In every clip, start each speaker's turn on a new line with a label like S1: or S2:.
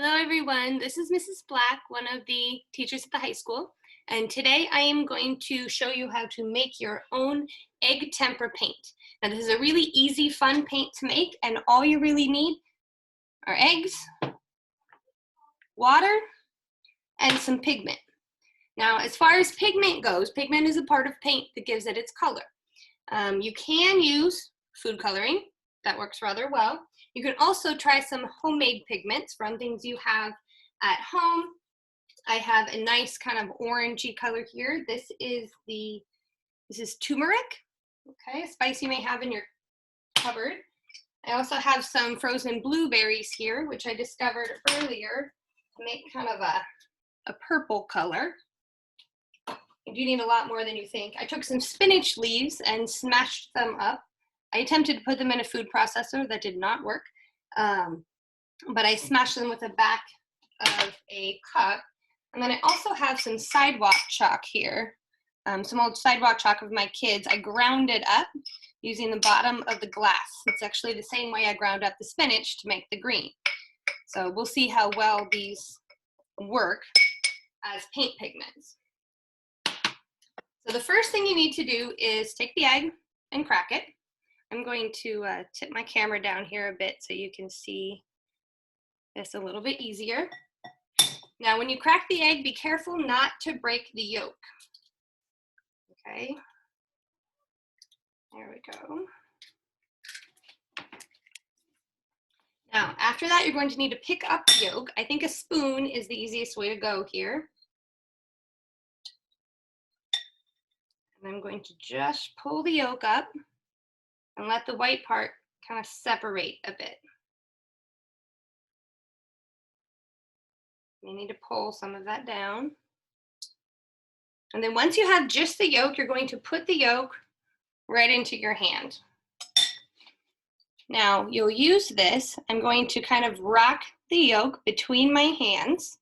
S1: Hello everyone, this is Mrs. Black, one of the teachers at the high school, and today I am going to show you how to make your own egg tempera paint. Now this is a really easy, fun paint to make, and all you really need are eggs, water, and some pigment. Now as far as pigment goes, pigment is a part of paint that gives it its color. You can use food coloring, that works rather well. You can also try some homemade pigments from things you have at home. I have a nice kind of orangey color here. This is turmeric, okay, a spice you may have in your cupboard. I also have some frozen blueberries here, which I discovered earlier to make kind of a purple color. You do need a lot more than you think. I took some spinach leaves and smashed them up. I attempted to put them in a food processor. That did not work. But I smashed them with the back of a cup. And then I also have some sidewalk chalk here, some old sidewalk chalk of my kids. I ground it up using the bottom of the glass. It's actually the same way I ground up the spinach to make the green. So we'll see how well these work as paint pigments. So the first thing you need to do is take the egg and crack it. I'm going to tip my camera down here a bit so you can see this a little bit easier. Now, when you crack the egg, be careful not to break the yolk. Okay, there we go. Now, after that, you're going to need to pick up the yolk. I think a spoon is the easiest way to go here. And I'm going to just pull the yolk up and let the white part kind of separate a bit. You need to pull some of that down. And then once you have just the yolk, you're going to put the yolk right into your hand. Now, you'll use this. I'm going to kind of rock the yolk between my hands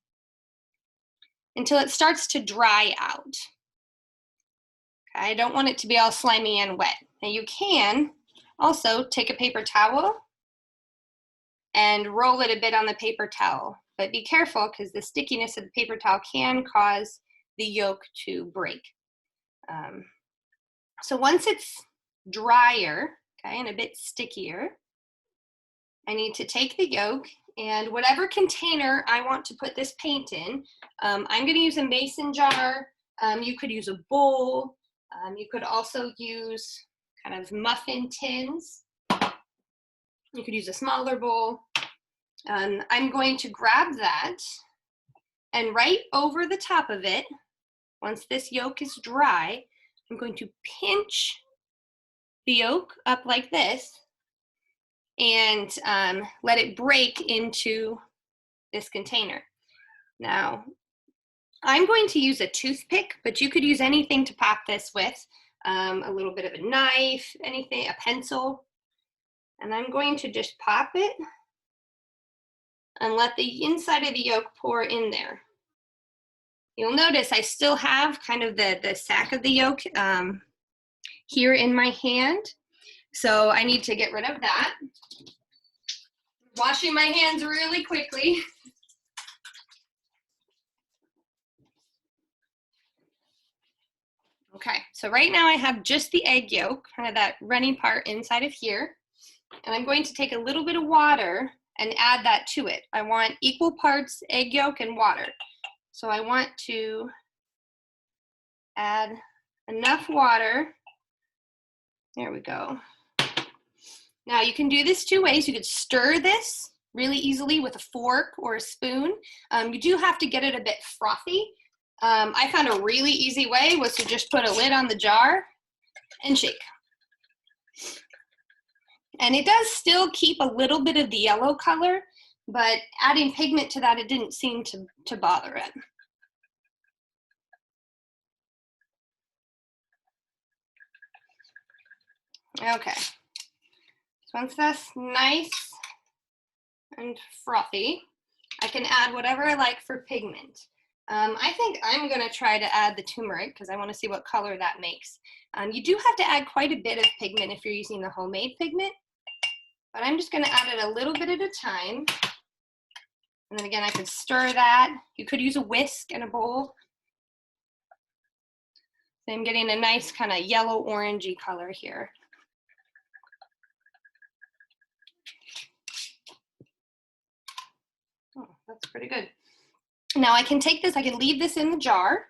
S1: until it starts to dry out. Okay, I don't want it to be all slimy and wet. Now you can also take a paper towel and roll it a bit on the paper towel, but be careful because the stickiness of the paper towel can cause the yolk to break. So once it's drier, okay, and a bit stickier, I need to take the yolk and whatever container I want to put this paint in, I'm going to use a mason jar. You could use a bowl. You could also use kind of muffin tins. You could use a smaller bowl. I'm going to grab that and right over the top of it, once this yolk is dry, I'm going to pinch the yolk up like this and let it break into this container. Now, I'm going to use a toothpick, but you could use anything to pop this with, a little bit of a knife, anything, a pencil. And I'm going to just pop it and let the inside of the yolk pour in there. You'll notice I still have kind of the sack of the yolk here in my hand. So I need to get rid of that. Washing my hands really quickly. Okay, so right now I have just the egg yolk, kind of that runny part inside of here. And I'm going to take a little bit of water and add that to it. I want equal parts egg yolk and water. So I want to add enough water. There we go. Now you can do this two ways. You could stir this really easily with a fork or a spoon. You do have to get it a bit frothy. I found a really easy way was to just put a lid on the jar and shake. And it does still keep a little bit of the yellow color, but adding pigment to that, it didn't seem to bother it. Okay, so once that's nice and frothy, I can add whatever I like for pigment. I think I'm going to try to add the turmeric because I want to see what color that makes. You do have to add quite a bit of pigment if you're using the homemade pigment, but I'm just going to add it a little bit at a time. And then again, I could stir that. You could use a whisk and a bowl. So I'm getting a nice kind of yellow orangey color here. Oh, that's pretty good. Now I can take this, I can leave this in the jar,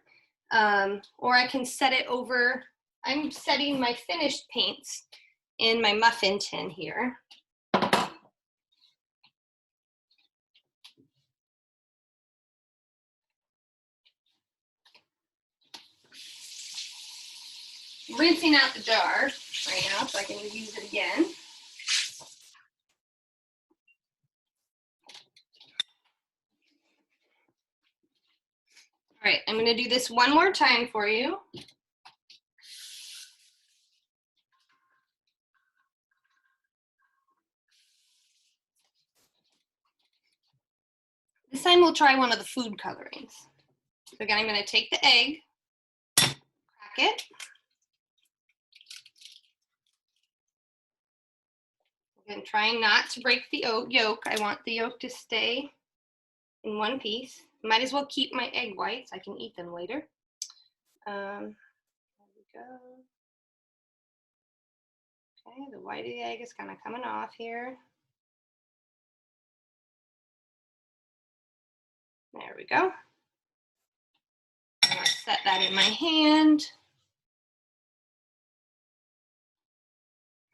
S1: or I can set it over. I'm setting my finished paints in my muffin tin here. Rinsing out the jar right now so I can use it again. All right, I'm going to do this one more time for you. This time we'll try one of the food colorings. So again, I'm going to take the egg, crack it. Again, trying not to break the yolk. I want the yolk to stay in one piece. Might as well keep my egg whites. I can eat them later. There we go. Okay, the white of the egg is kind of coming off here. There we go. I'm going to set that in my hand.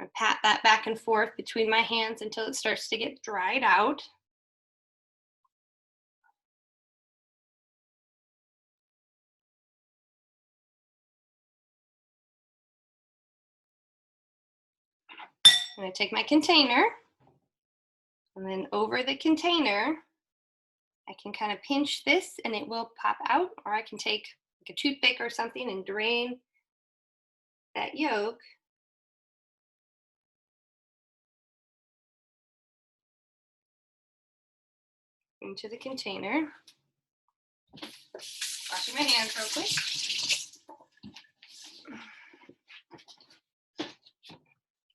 S1: I pat that back and forth between my hands until it starts to get dried out. I'm going to take my container, and then over the container, I can kind of pinch this and it will pop out, or I can take like a toothpick or something and drain that yolk into the container. Washing my hands real quick.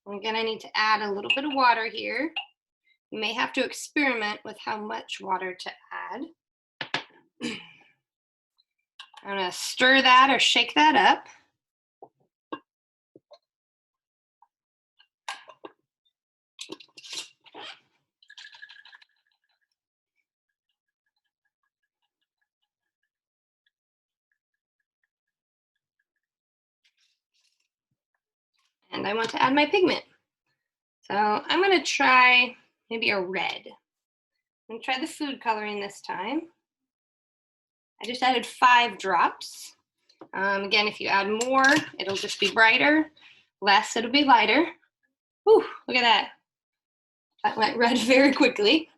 S1: And again, I need to add a little bit of water here. You may have to experiment with how much water to add. I'm going to stir that or shake that up. And I want to add my pigment. So I'm going to try maybe a red. I'm going to try the food coloring this time. I just added 5 drops. Again, if you add more, it'll just be brighter. Less, it'll be lighter. Whew, look at that. That went red very quickly.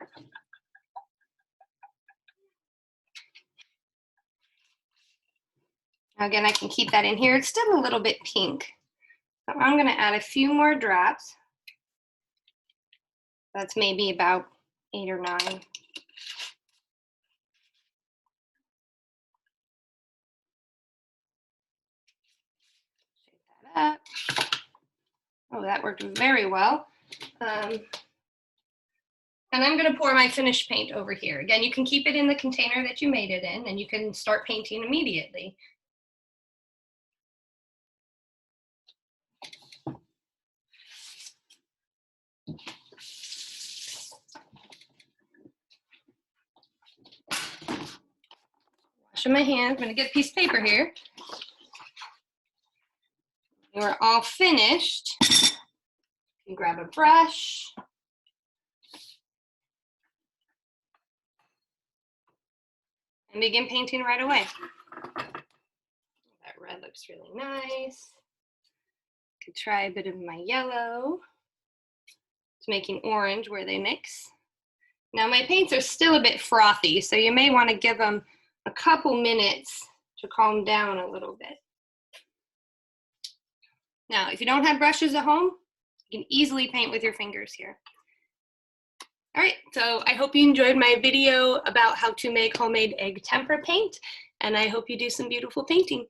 S1: Again, I can keep that in here. It's still a little bit pink. So I'm going to add a few more drops. That's maybe about 8 or 9. Shake that up. Oh, that worked very well. And I'm going to pour my finished paint over here. Again, you can keep it in the container that you made it in, and you can start painting immediately. Washing my hands. I'm going to get a piece of paper here. We're all finished. You can grab a brush. And begin painting right away. That red looks really nice. Could try a bit of my yellow. It's making orange where they mix. Now my paints are still a bit frothy, so you may want to give them a couple minutes to calm down a little bit. Now, if you don't have brushes at home, you can easily paint with your fingers here. All right, so I hope you enjoyed my video about how to make homemade egg tempera paint, and I hope you do some beautiful painting.